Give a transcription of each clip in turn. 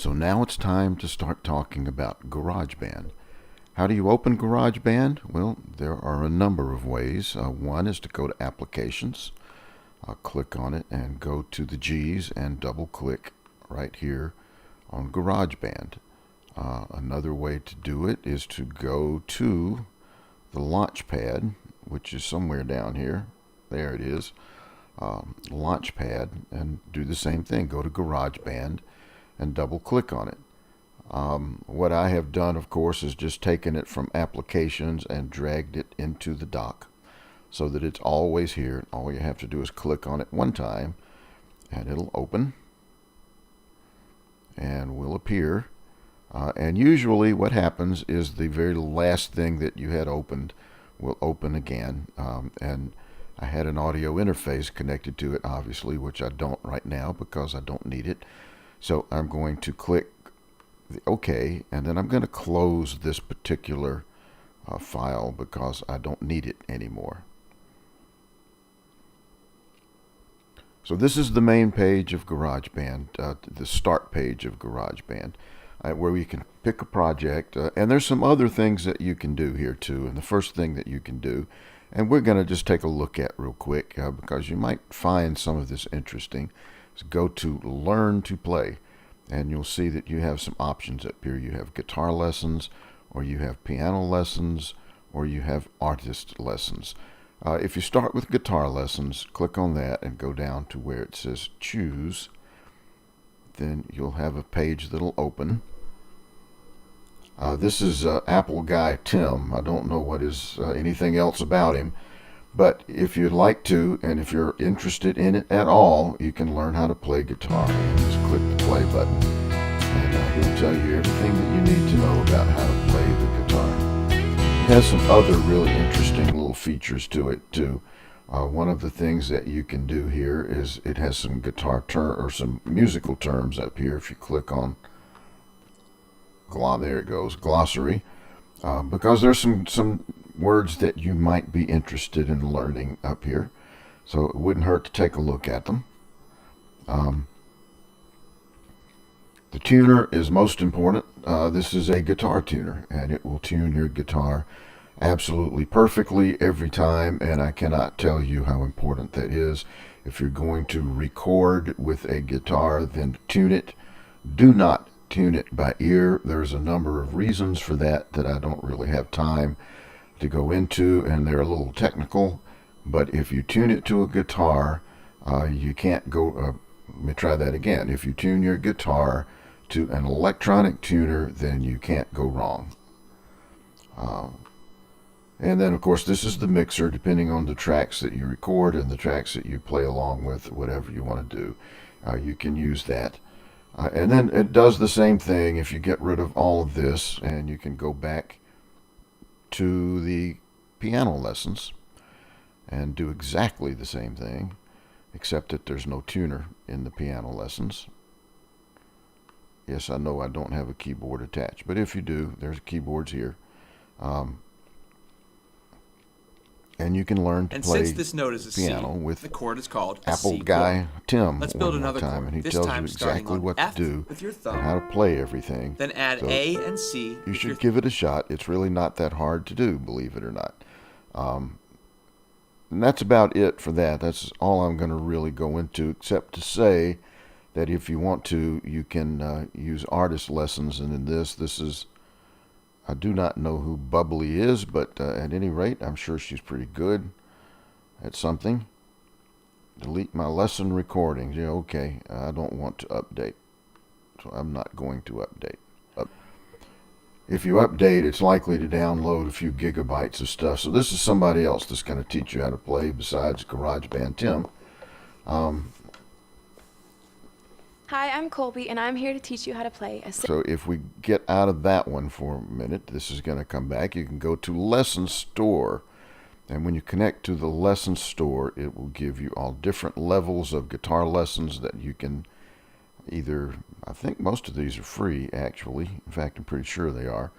So now it's time to start talking about GarageBand. How do you open GarageBand? Well, there are a number of ways. One is to go to Applications, click on it, and go to the G's and double click right here on GarageBand. Another way to do it is to go to the Launchpad, which is somewhere down here. There it is. Launchpad, and do the same thing. Go to GarageBand and double click on it. What I have done, of course, is just taken it from Applications and dragged it into the dock so that it's always here. All you have to do is click on it one time and it'll open and will appear. And usually what happens is the very last thing that you had opened will open again. And I had an audio interface connected to it, obviously, which I don't right now because I don't need it. So I'm going to click the OK, and then I'm going to close this particular file because I don't need it anymore. So this is the main page of GarageBand, the start page of GarageBand, where you can pick a project. And there's some other things that you can do here too. And the first thing that you can do, and we're going to just take a look at real quick because you might find some of this interesting, is go to Learn to Play. And you'll see that you have some options up here. You have guitar lessons, or you have piano lessons, or you have artist lessons. If you start with guitar lessons, click on that and go down to where it says Choose. Then you'll have a page that'll open. This is Apple guy Tim. I don't know what is anything else about him. But if you'd like to, and if you're interested in it at all, you can learn how to play guitar. You just click the play button, and he'll tell you everything that you need to know about how to play the guitar. It has some other really interesting little features to it too. One of the things that you can do here is it has some guitar or some musical terms up here. If you click on there it goes, glossary, because there's some words that you might be interested in learning up here, so it wouldn't hurt to take a look at them. The tuner is most important. This is a guitar tuner, and it will tune your guitar absolutely perfectly every time, and I cannot tell you how important that is. If you're going to record with a guitar, then tune it. Do not tune it by ear. There's a number of reasons for that I don't really have time to go into, and they're a little technical. But if you tune it to a guitar, you can't go let me try that again. If you tune your guitar to an electronic tuner, then you can't go wrong. And then of course this is the mixer. Depending on the tracks that you record and the tracks that you play along with, whatever you want to do, you can use that. And then it does the same thing if you get rid of all of this, and you can go back to the piano lessons and do exactly the same thing, except that there's no tuner in the piano lessons. Yes, I know I don't have a keyboard attached, but if you do, there's keyboards here. And you can learn to play since this note is a piano C, with the chord is called a Apple C guy chord. Tim. Let's build another time, chord. and he This tells time you starting exactly on what F to do with your and thumb. how to play everything. Then add So A and C. you should give it a shot. It's really not that hard to do, believe it or not. And that's about it for that. That's all I'm going to really go into, except to say that if you want to, you can use artist lessons. And in this is, I do not know who Bubbly is, but at any rate, I'm sure she's pretty good at something. Delete my lesson recordings. Yeah, okay. I don't want to update, so I'm not going to update. If you update, it's likely to download a few gigabytes of stuff. So this is somebody else that's going to teach you how to play besides GarageBand Tim. Hi, I'm Colby, and I'm here to teach you how to play So if we get out of that one for a minute, this is going to come back. You can go to Lesson Store. And when you connect to the Lesson Store, it will give you all different levels of guitar lessons that you can either, I think most of these are free actually. In fact, I'm pretty sure they are.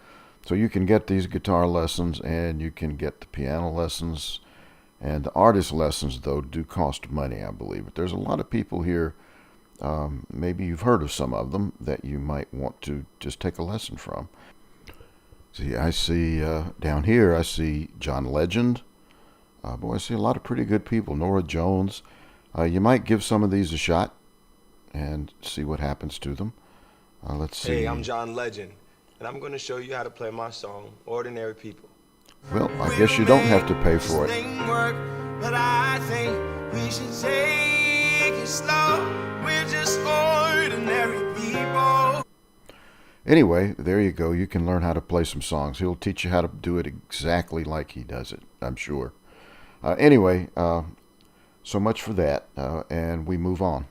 So you can get these guitar lessons, and you can get the piano lessons. And the artist lessons, though, do cost money, I believe. But there's a lot of people here maybe you've heard of some of them that you might want to just take a lesson from. See, I see down here, I see John Legend. Boy, I see a lot of pretty good people. Nora Jones. You might give some of these a shot and see what happens to them. Let's see. Hey, I'm John Legend, and I'm going to show you how to play my song, Ordinary People. Well, I guess you don't have to pay for it. Work, but I think we should take it slow. We're just ordinary people. Anyway, there you go. You can learn how to play some songs. He'll teach you how to do it exactly like he does it, I'm sure. Anyway, so much for that, and we move on.